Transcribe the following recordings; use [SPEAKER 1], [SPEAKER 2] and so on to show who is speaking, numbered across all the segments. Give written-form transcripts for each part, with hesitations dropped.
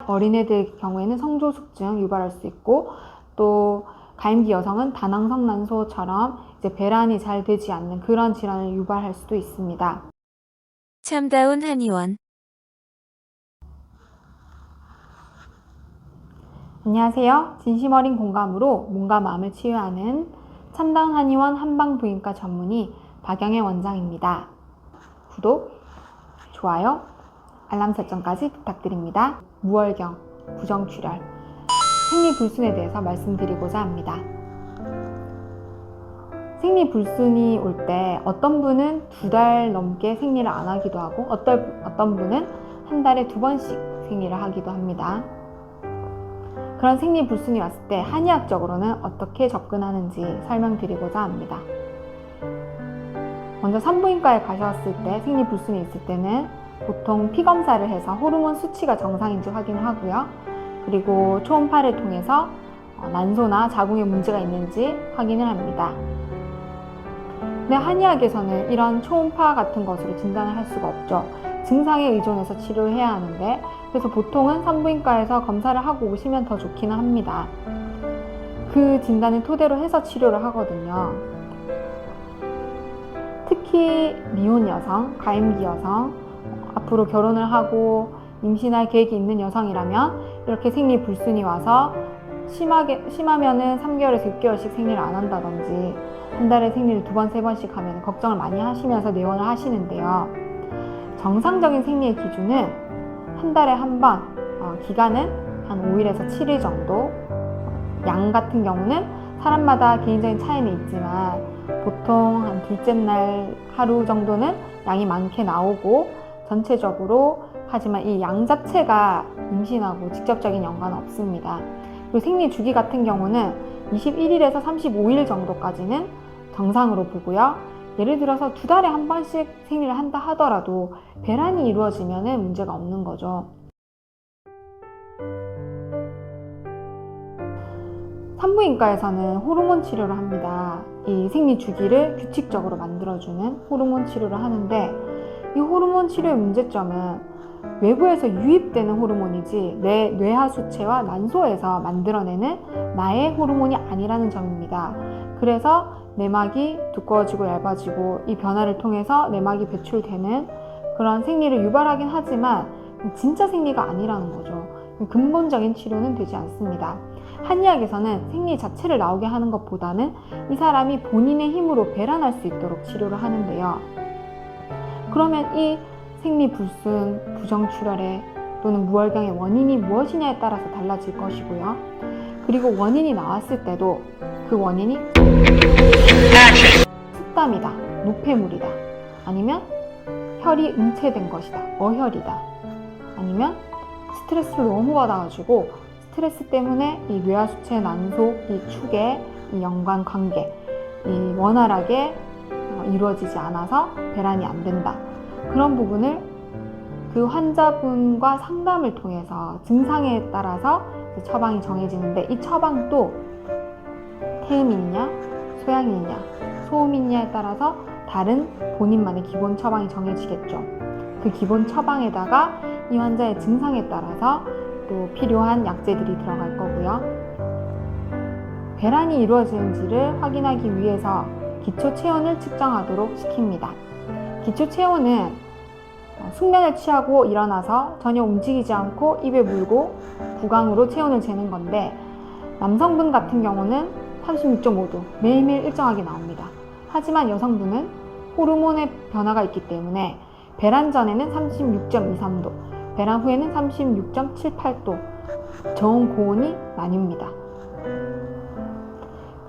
[SPEAKER 1] 어린애들 경우에는 성조숙증 유발할 수 있고, 또 가임기 여성은 다낭성난소처럼 이제 배란이 잘 되지 않는 그런 질환을 유발할 수도 있습니다.
[SPEAKER 2] 참다운 한의원.
[SPEAKER 1] 안녕하세요. 진심 어린 공감으로 몸과 마음을 치유하는 참다운 한의원 한방부인과 전문의 박영애 원장입니다. 구독, 좋아요, 알람 설정까지 부탁드립니다. 무월경, 부정출혈, 생리불순에 대해서 말씀드리고자 합니다. 생리불순이 올 때 어떤 분은 2달 넘게 생리를 안 하기도 하고, 어떤 분은 한 달에 2번씩 생리를 하기도 합니다. 그런 생리불순이 왔을 때 한의학적으로는 어떻게 접근하는지 설명드리고자 합니다. 먼저 산부인과에 가셨을 때 생리불순이 있을 때는 보통 피검사를 해서 호르몬 수치가 정상인지 확인을 하고요. 그리고 초음파를 통해서 난소나 자궁에 문제가 있는지 확인을 합니다. 근데 한의학에서는 이런 초음파 같은 것으로 진단을 할 수가 없죠. 증상에 의존해서 치료를 해야 하는데, 그래서 보통은 산부인과에서 검사를 하고 오시면 더 좋기는 합니다. 그 진단을 토대로 해서 치료를 하거든요. 특히 미혼 여성, 가임기 여성, 앞으로 결혼을 하고 임신할 계획이 있는 여성이라면 이렇게 생리불순이 와서 심하면은 3개월에서 6개월씩 생리를 안 한다든지 한 달에 생리를 2번, 3번씩 하면 걱정을 많이 하시면서 내원을 하시는데요. 정상적인 생리의 기준은 한 달에 한 번, 기간은 한 5일에서 7일 정도, 양 같은 경우는 사람마다 개인적인 차이는 있지만 보통 한 둘째 날 하루 정도는 양이 많게 나오고, 전체적으로 하지만 이 양 자체가 임신하고 직접적인 연관은 없습니다. 그리고 생리 주기 같은 경우는 21일에서 35일 정도까지는 정상으로 보고요. 예를 들어서 2달에 한 번씩 생리를 한다 하더라도 배란이 이루어지면 문제가 없는 거죠. 산부인과에서는 호르몬 치료를 합니다. 이 생리 주기를 규칙적으로 만들어주는 호르몬 치료를 하는데, 이 호르몬 치료의 문제점은 외부에서 유입되는 호르몬이지 내 뇌하수체와 난소에서 만들어내는 나의 호르몬이 아니라는 점입니다. 그래서 내막이 두꺼워지고 얇아지고 이 변화를 통해서 내막이 배출되는 그런 생리를 유발하긴 하지만 진짜 생리가 아니라는 거죠. 근본적인 치료는 되지 않습니다. 한의학에서는 생리 자체를 나오게 하는 것보다는 이 사람이 본인의 힘으로 배란할 수 있도록 치료를 하는데요. 그러면 이 생리불순, 부정출혈의 또는 무월경의 원인이 무엇이냐에 따라서 달라질 것이고요. 그리고 원인이 나왔을 때도 그 원인이 숙담이다, 노폐물이다, 아니면 혈이 응체된 것이다, 어혈이다, 아니면 스트레스를 너무 받아가지고 스트레스 때문에 이 뇌하수체, 난소, 이 축의 이 연관 관계, 이 원활하게 이루어지지 않아서 배란이 안 된다. 그런 부분을 그 환자분과 상담을 통해서 증상에 따라서 처방이 정해지는데, 이 처방도 태음이냐, 소양이냐, 소음이냐에 따라서 다른 본인만의 기본 처방이 정해지겠죠. 그 기본 처방에다가 이 환자의 증상에 따라서 또 필요한 약재들이 들어갈 거고요. 배란이 이루어지는지를 확인하기 위해서 기초 체온을 측정하도록 시킵니다. 기초 체온은 숙면을 취하고 일어나서 전혀 움직이지 않고 입에 물고 구강으로 체온을 재는 건데, 남성분 같은 경우는 36.5도 매일매일 일정하게 나옵니다. 하지만 여성분은 호르몬의 변화가 있기 때문에 배란 전에는 36.23도, 배란 후에는 36.78도, 저온 고온이 나뉩니다.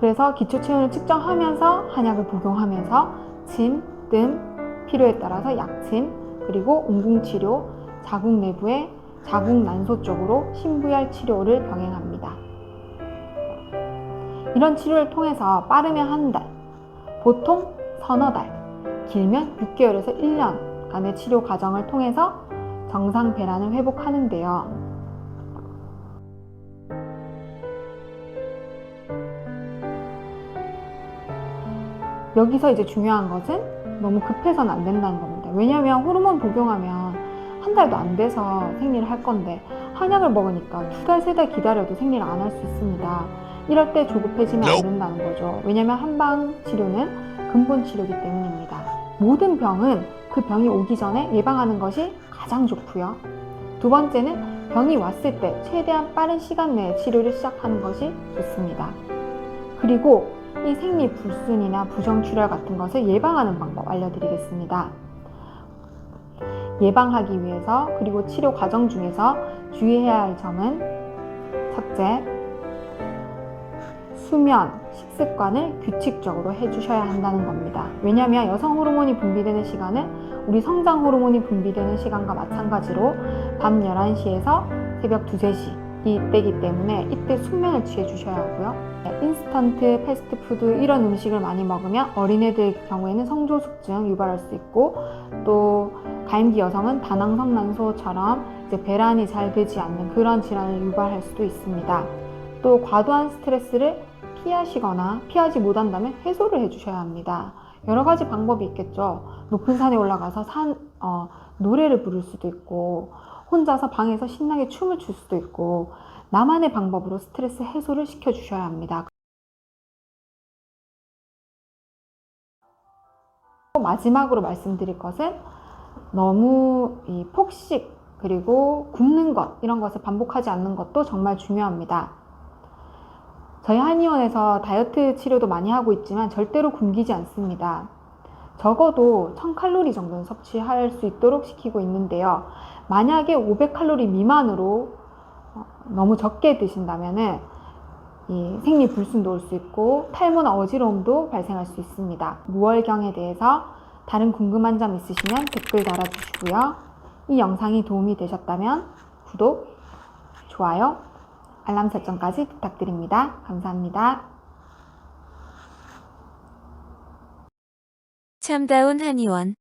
[SPEAKER 1] 그래서 기초 체온을 측정하면서 한약을 복용하면서 침, 뜸, 필요에 따라서 약침, 그리고 웅궁치료, 자궁 내부의 자궁 난소 쪽으로 신부열 치료를 병행합니다. 이런 치료를 통해서 빠르면 한 달, 보통 서너 달, 길면 6개월에서 1년간의 치료 과정을 통해서 정상 배란을 회복하는데요. 여기서 이제 중요한 것은 너무 급해서는 안 된다는 겁니다. 왜냐하면 호르몬 복용하면 한 달도 안 돼서 생리를 할 건데, 한약을 먹으니까 2달, 3달 기다려도 생리를 안 할 수 있습니다. 이럴 때 조급해지면 안 된다는 거죠. 왜냐하면 한방 치료는 근본 치료이기 때문입니다. 모든 병은 그 병이 오기 전에 예방하는 것이 가장 좋고요. 두 번째는 병이 왔을 때 최대한 빠른 시간 내에 치료를 시작하는 것이 좋습니다. 그리고 이 생리불순이나 부정출혈 같은 것을 예방하는 방법 알려드리겠습니다. 예방하기 위해서 그리고 치료 과정 중에서 주의해야 할 점은 첫째, 수면, 식습관을 규칙적으로 해주셔야 한다는 겁니다. 왜냐하면 여성 호르몬이 분비되는 시간은 우리 성장 호르몬이 분비되는 시간과 마찬가지로 밤 11시에서 새벽 2, 3시 이때이기 때문에 이때 숙면을 취해 주셔야 하고요. 인스턴트, 패스트푸드 이런 음식을 많이 먹으면 어린애들 경우에는 성조숙증 유발할 수 있고 또 가임기 여성은 다낭성난소처럼 이제 배란이 잘 되지 않는 그런 질환을 유발할 수도 있습니다. 또 과도한 스트레스를 피하시거나 피하지 못한다면 해소를 해주셔야 합니다. 여러 가지 방법이 있겠죠. 높은 산에 올라가서 노래를 부를 수도 있고 혼자서 방에서 신나게 춤을 출 수도 있고 나만의 방법으로 스트레스 해소를 시켜주셔야 합니다. 마지막으로 말씀드릴 것은 너무 이 폭식 그리고 굶는 것 이런 것을 반복하지 않는 것도 정말 중요합니다. 저희 한의원에서 다이어트 치료도 많이 하고 있지만 절대로 굶기지 않습니다. 적어도 1000칼로리 정도는 섭취할 수 있도록 시키고 있는데요. 만약에 500칼로리 미만으로 너무 적게 드신다면 이 생리불순도 올 수 있고 탈모나 어지러움도 발생할 수 있습니다. 무월경에 대해서 다른 궁금한 점 있으시면 댓글 달아주시고요. 이 영상이 도움이 되셨다면 구독, 좋아요, 알람 설정까지 부탁드립니다. 감사합니다.
[SPEAKER 2] 참다운 한의원